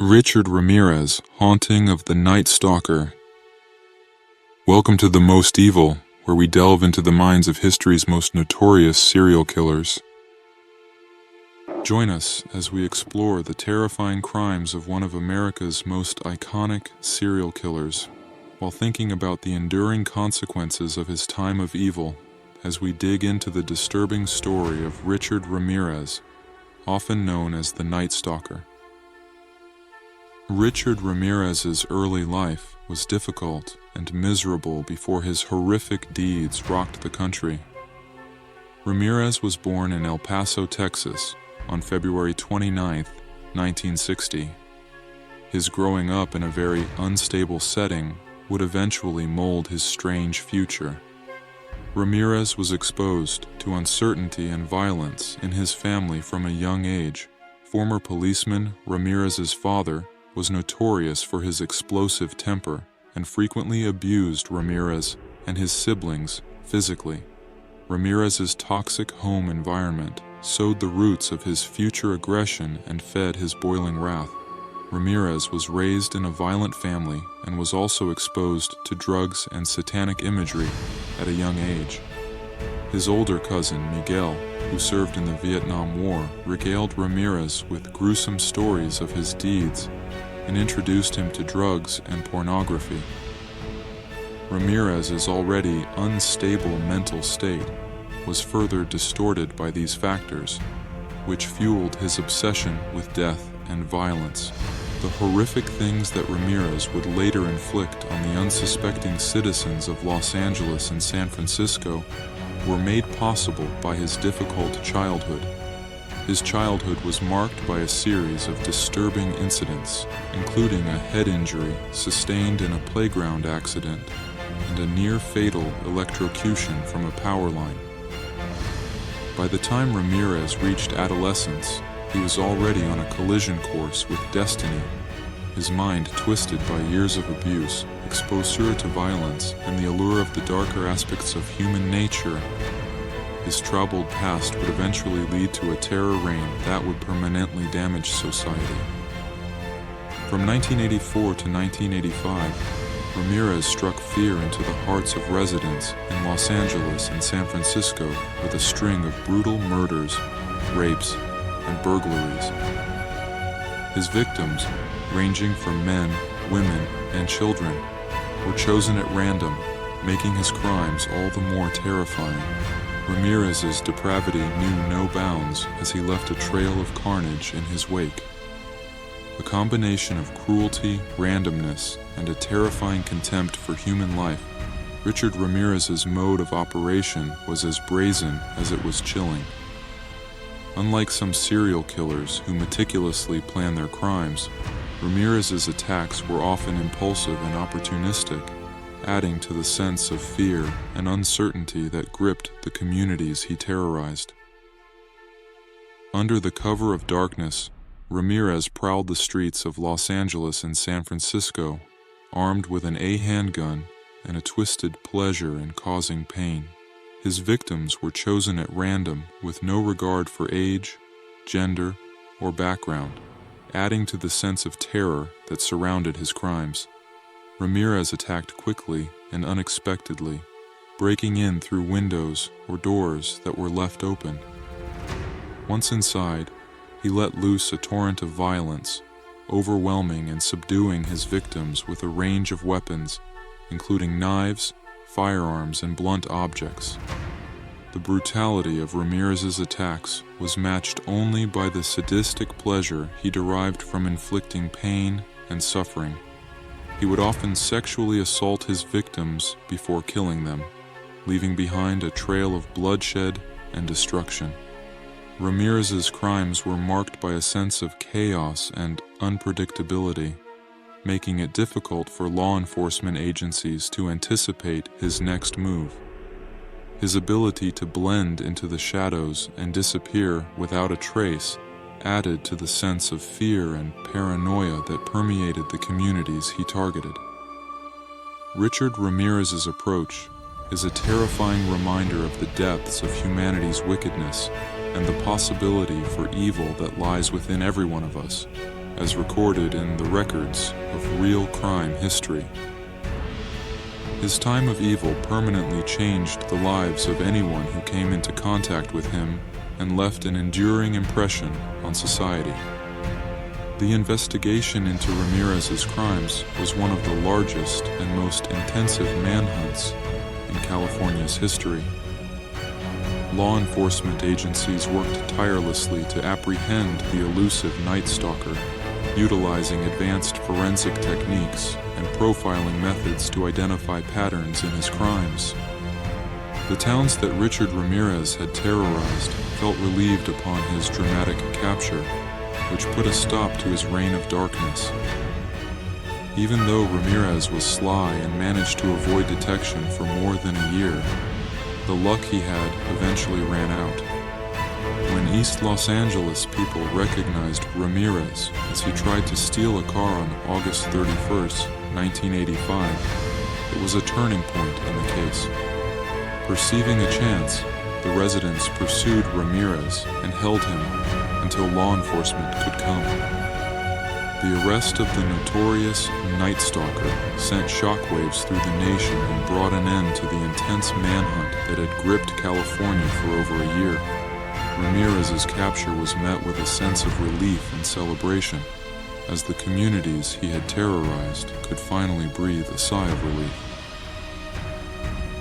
Richard Ramirez, Haunting of the Night Stalker. Welcome to The Most Evil, where we delve into the minds of history's most notorious serial killers. Join us as we explore the terrifying crimes of one of America's most iconic serial killers, while thinking about the enduring consequences of his time of evil as we dig into the disturbing story of Richard Ramirez, often known as the Night Stalker. Richard Ramirez's early life was difficult and miserable before his horrific deeds rocked the country. Ramirez was born in El Paso, Texas, on February 29, 1960. His growing up in a very unstable setting would eventually mold his strange future. Ramirez was exposed to uncertainty and violence in his family from a young age. Former policeman Ramirez's father was notorious for his explosive temper and frequently abused Ramirez and his siblings physically. Ramirez's toxic home environment sowed the roots of his future aggression and fed his boiling wrath. Ramirez was raised in a violent family and was also exposed to drugs and satanic imagery at a young age. His older cousin, Miguel, who served in the Vietnam War, regaled Ramirez with gruesome stories of his deeds and introduced him to drugs and pornography. Ramirez's already unstable mental state was further distorted by these factors, which fueled his obsession with death and violence. The horrific things that Ramirez would later inflict on the unsuspecting citizens of Los Angeles and San Francisco were made possible by his difficult childhood. His childhood was marked by a series of disturbing incidents, including a head injury sustained in a playground accident and a near-fatal electrocution from a power line. By the time Ramirez reached adolescence, he was already on a collision course with destiny, his mind twisted by years of abuse, exposure to violence, and the allure of the darker aspects of human nature. His troubled past would eventually lead to a terror reign that would permanently damage society. From 1984 to 1985, Ramirez struck fear into the hearts of residents in Los Angeles and San Francisco with a string of brutal murders, rapes, and burglaries. His victims, ranging from men, women, and children, were chosen at random, making his crimes all the more terrifying. Ramirez's depravity knew no bounds as he left a trail of carnage in his wake. A combination of cruelty, randomness, and a terrifying contempt for human life, Richard Ramirez's mode of operation was as brazen as it was chilling. Unlike some serial killers who meticulously plan their crimes, Ramirez's attacks were often impulsive and opportunistic, adding to the sense of fear and uncertainty that gripped the communities he terrorized. Under the cover of darkness, Ramirez prowled the streets of Los Angeles and San Francisco, armed with an handgun and a twisted pleasure in causing pain. His victims were chosen at random with no regard for age, gender, or background, adding to the sense of terror that surrounded his crimes. Ramirez attacked quickly and unexpectedly, breaking in through windows or doors that were left open. Once inside, he let loose a torrent of violence, overwhelming and subduing his victims with a range of weapons, including knives, firearms, and blunt objects. The brutality of Ramirez's attacks was matched only by the sadistic pleasure he derived from inflicting pain and suffering. He would often sexually assault his victims before killing them, leaving behind a trail of bloodshed and destruction. Ramirez's crimes were marked by a sense of chaos and unpredictability, making it difficult for law enforcement agencies to anticipate his next move. His ability to blend into the shadows and disappear without a trace added to the sense of fear and paranoia that permeated the communities he targeted. Richard Ramirez's approach is a terrifying reminder of the depths of humanity's wickedness and the possibility for evil that lies within every one of us, as recorded in the records of real crime history. His time of evil permanently changed the lives of anyone who came into contact with him and left an enduring impression on society. The investigation into Ramirez's crimes was one of the largest and most intensive manhunts in California's history. Law enforcement agencies worked tirelessly to apprehend the elusive Night Stalker, utilizing advanced forensic techniques and profiling methods to identify patterns in his crimes. The towns that Richard Ramirez had terrorized felt relieved upon his dramatic capture, which put a stop to his reign of darkness. Even though Ramirez was sly and managed to avoid detection for more than a year, the luck he had eventually ran out. When East Los Angeles people recognized Ramirez as he tried to steal a car on August 31st, 1985, it was a turning point in the case. Perceiving a chance, the residents pursued Ramirez and held him until law enforcement could come. The arrest of the notorious Night Stalker sent shockwaves through the nation and brought an end to the intense manhunt that had gripped California for over a year. Ramirez's capture was met with a sense of relief and celebration, as the communities he had terrorized could finally breathe a sigh of relief.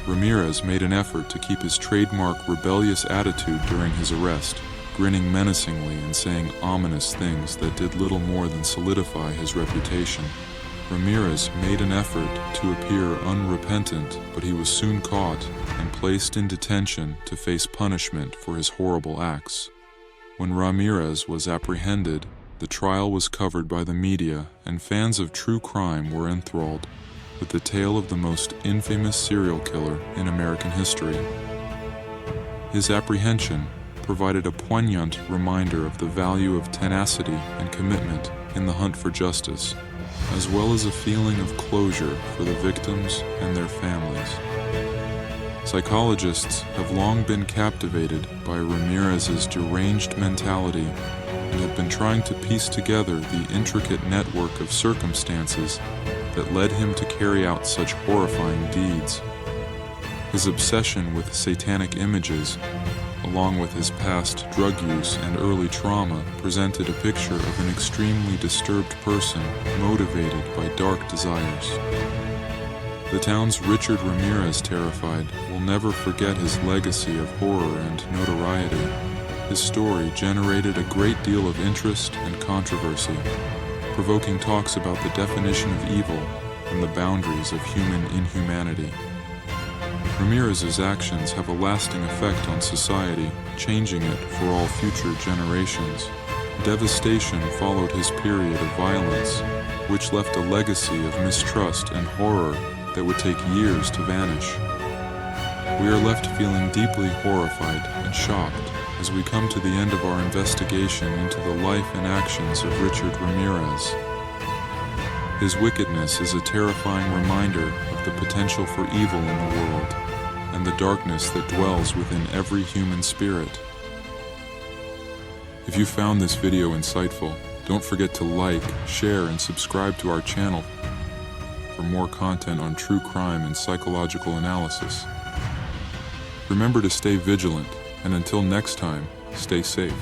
Ramirez made an effort to keep his trademark rebellious attitude during his arrest, grinning menacingly and saying ominous things that did little more than solidify his reputation. Ramirez made an effort to appear unrepentant, but he was soon caught and placed in detention to face punishment for his horrible acts. When Ramirez was apprehended, the trial was covered by the media, and fans of true crime were enthralled with the tale of the most infamous serial killer in American history. His apprehension provided a poignant reminder of the value of tenacity and commitment in the hunt for justice, as well as a feeling of closure for the victims and their families. Psychologists have long been captivated by Ramirez's deranged mentality and have been trying to piece together the intricate network of circumstances that led him to carry out such horrifying deeds. His obsession with satanic images, along with his past drug use and early trauma, presented a picture of an extremely disturbed person motivated by dark desires. The towns Richard Ramirez terrified will never forget his legacy of horror and notoriety. His story generated a great deal of interest and controversy, provoking talks about the definition of evil and the boundaries of human inhumanity. Ramirez's actions have a lasting effect on society, changing it for all future generations. Devastation followed his period of violence, which left a legacy of mistrust and horror that would take years to vanish. We are left feeling deeply horrified and shocked as we come to the end of our investigation into the life and actions of Richard Ramirez. His wickedness is a terrifying reminder of the potential for evil in the world and the darkness that dwells within every human spirit. If you found this video insightful, don't forget to like, share, and subscribe to our channel for more content on true crime and psychological analysis. Remember to stay vigilant, and until next time, stay safe.